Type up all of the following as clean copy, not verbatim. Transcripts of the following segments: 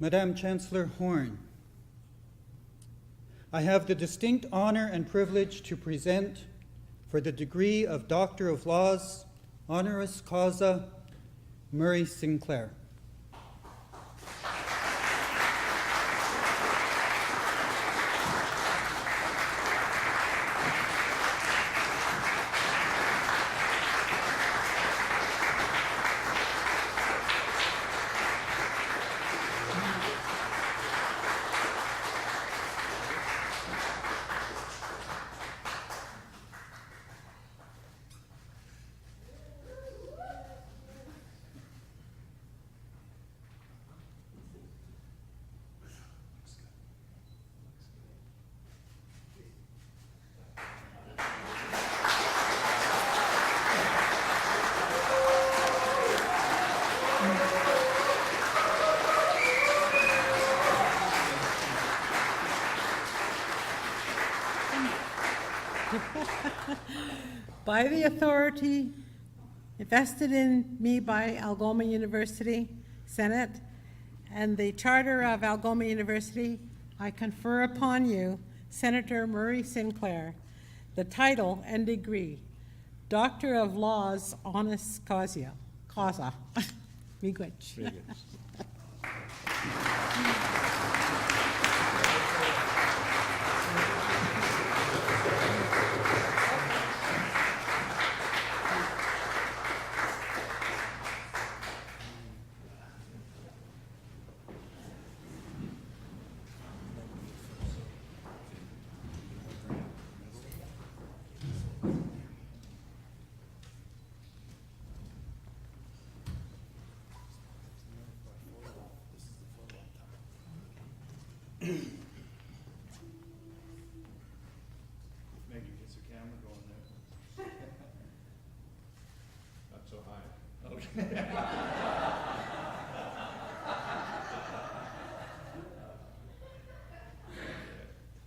Madame Chancellor Horn, I have the distinct honor and privilege to present for the degree of Doctor of Laws, honoris causa, Murray Sinclair. By the authority vested in me by Algoma University Senate and the Charter of Algoma University, I confer upon you, Senator Murray Sinclair, the title and degree, Doctor of Laws, honoris causa. Miigwech. Maybe get the camera going there. Not so high. Okay.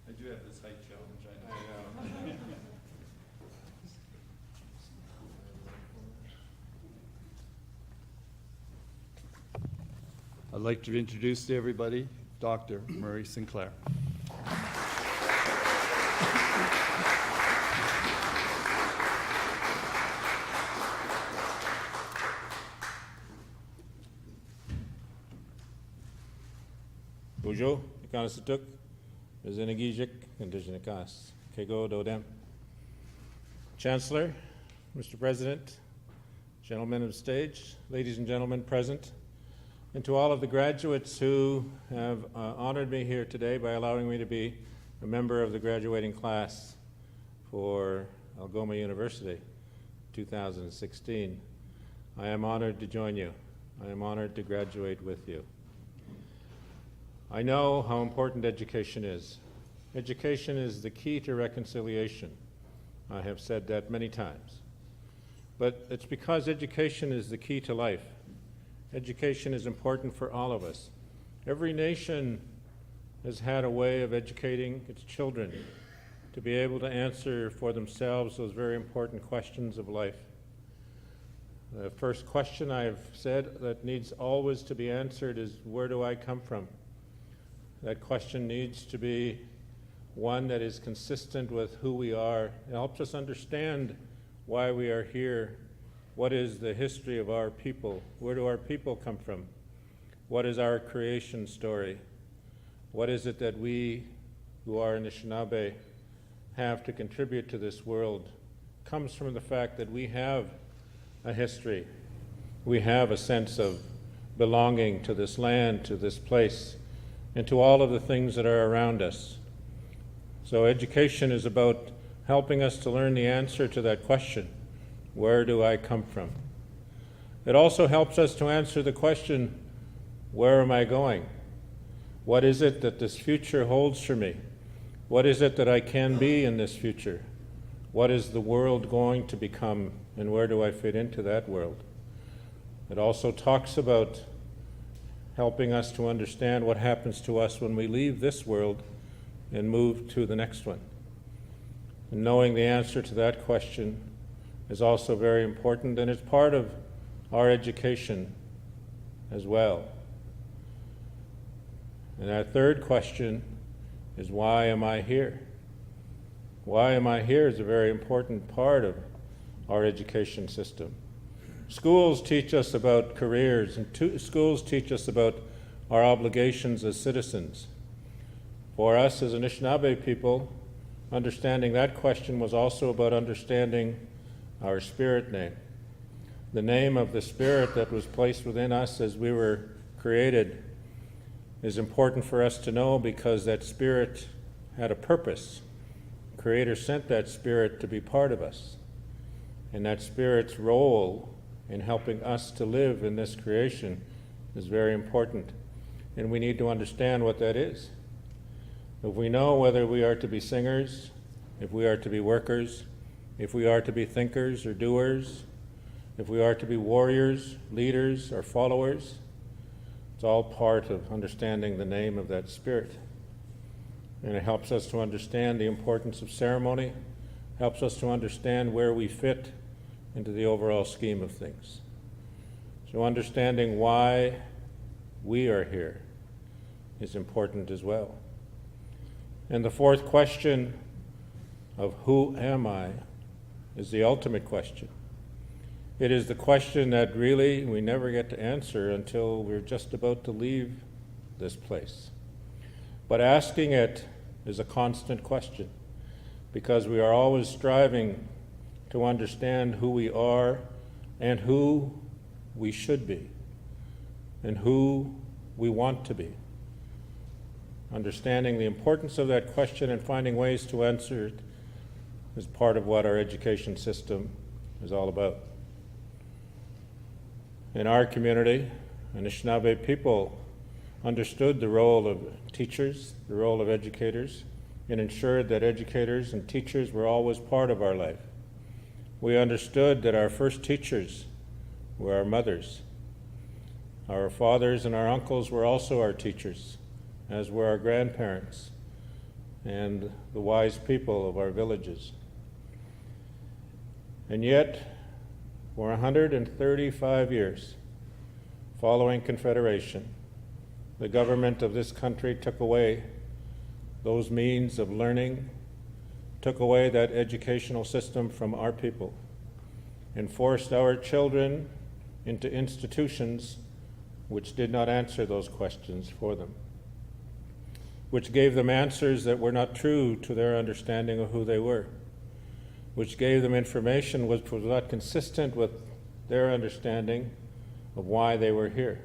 I do have this height challenge, I know. I'd like to introduce to everybody Dr. Murray Sinclair. Bonjour, Ikanasituk, Zinagijik, Indigenous, Kego Dodem. Chancellor, Mr. President, gentlemen of the stage, ladies and gentlemen present, and to all of the graduates who have honored me here today by allowing me to be a member of the graduating class for Algoma University 2016. I am honored to join you. I am honored to graduate with you. I know how important education is. Education is the key to reconciliation. I have said that many times. But it's because education is the key to life. Education is important for all of us. Every nation has had a way of educating its children to be able to answer for themselves those very important questions of life. The first question I've said that needs always to be answered is, where do I come from? That question needs to be one that is consistent with who we are. It helps us understand why we are here. What is the history of our people? Where do our people come from? What is our creation story? What is it that we, who are Anishinaabe, have to contribute to this world? It comes from the fact that we have a history. We have a sense of belonging to this land, to this place, and to all of the things that are around us. So education is about helping us to learn the answer to that question. Where do I come from? It also helps us to answer the question, where am I going? What is it that this future holds for me? What is it that I can be in this future? What is the world going to become, and where do I fit into that world? It also talks about helping us to understand what happens to us when we leave this world and move to the next one. And knowing the answer to that question is also very important, and it's part of our education as well. And our third question is, why am I here? Why am I here is a very important part of our education system. Schools teach us about careers, and schools teach us about our obligations as citizens. For us as Anishinaabe people, understanding that question was also about understanding our spirit name. The name of the spirit that was placed within us as we were created is important for us to know, because that spirit had a purpose. The Creator sent that spirit to be part of us. And that spirit's role in helping us to live in this creation is very important. And we need to understand what that is. If we know whether we are to be singers, if we are to be workers, if we are to be thinkers or doers, if we are to be warriors, leaders, or followers, it's all part of understanding the name of that spirit. And it helps us to understand the importance of ceremony, helps us to understand where we fit into the overall scheme of things. So understanding why we are here is important as well. And the fourth question of who am I is the ultimate question. It is the question that really we never get to answer until we're just about to leave this place. But asking it is a constant question, because we are always striving to understand who we are and who we should be and who we want to be. Understanding the importance of that question and finding ways to answer it is part of what our education system is all about. In our community, Anishinaabe people understood the role of teachers, the role of educators, and ensured that educators and teachers were always part of our life. We understood that our first teachers were our mothers. Our fathers and our uncles were also our teachers, as were our grandparents and the wise people of our villages. And yet, for 135 years following Confederation, the government of this country took away those means of learning, took away that educational system from our people, and forced our children into institutions which did not answer those questions for them, which gave them answers that were not true to their understanding of who they were, which gave them information which was not consistent with their understanding of why they were here,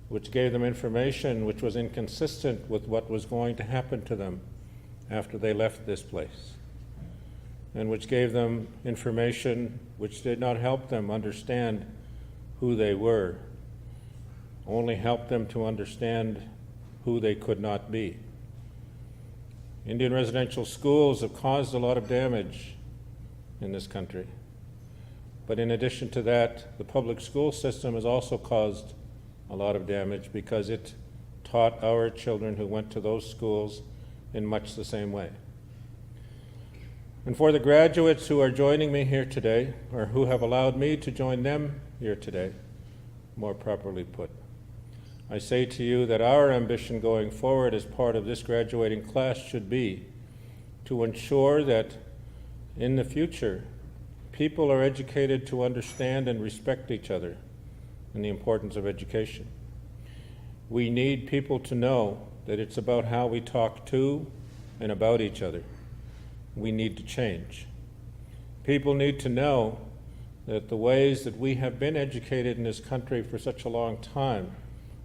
which gave them information which was inconsistent with what was going to happen to them after they left this place, and which gave them information which did not help them understand who they were, only helped them to understand who they could not be. Indian residential schools have caused a lot of damage in this country. But in addition to that, the public school system has also caused a lot of damage, because it taught our children who went to those schools in much the same way. And for the graduates who are joining me here today, or who have allowed me to join them here today, more properly put, I say to you that our ambition going forward as part of this graduating class should be to ensure that in the future, people are educated to understand and respect each other and the importance of education. We need people to know that it's about how we talk to and about each other. We need to change. People need to know that the ways that we have been educated in this country for such a long time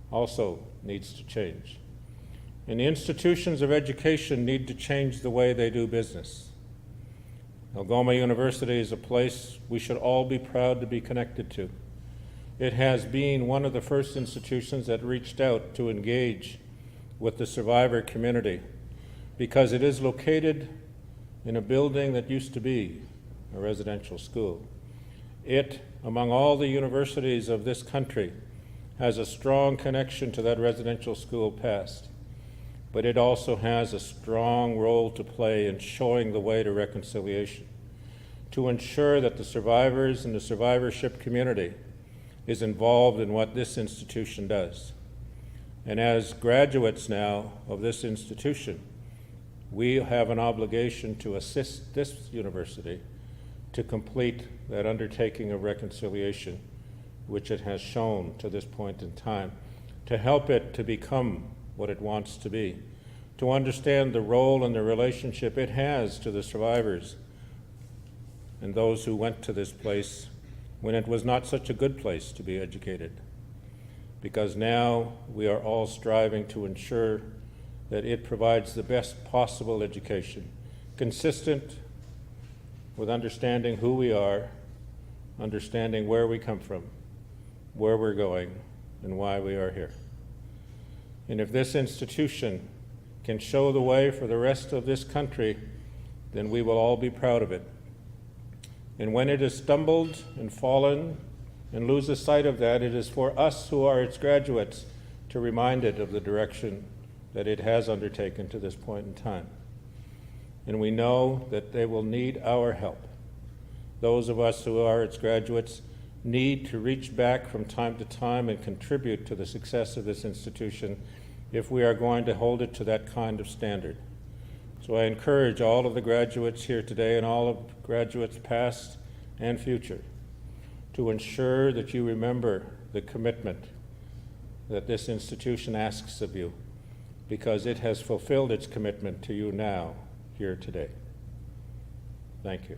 also needs to change. And the institutions of education need to change the way they do business. Algoma University is a place we should all be proud to be connected to. It has been one of the first institutions that reached out to engage with the survivor community, because it is located in a building that used to be a residential school. It, among all the universities of this country, has a strong connection to that residential school past, but it also has a strong role to play in showing the way to reconciliation, to ensure that the survivors and the survivorship community is involved in what this institution does. And as graduates now of this institution, we have an obligation to assist this university to complete that undertaking of reconciliation, which it has shown to this point in time, to help it to become what it wants to be, to understand the role and the relationship it has to the survivors and those who went to this place when it was not such a good place to be educated. Because now we are all striving to ensure that it provides the best possible education, consistent with understanding who we are, understanding where we come from, where we're going, and why we are here. And if this institution can show the way for the rest of this country, then we will all be proud of it. And when it has stumbled and fallen and loses sight of that, it is for us who are its graduates to remind it of the direction that it has undertaken to this point in time. And we know that they will need our help. Those of us who are its graduates need to reach back from time to time and contribute to the success of this institution if we are going to hold it to that kind of standard. So I encourage all of the graduates here today and all of graduates past and future to ensure that you remember the commitment that this institution asks of you, because it has fulfilled its commitment to you now, here today. Thank you.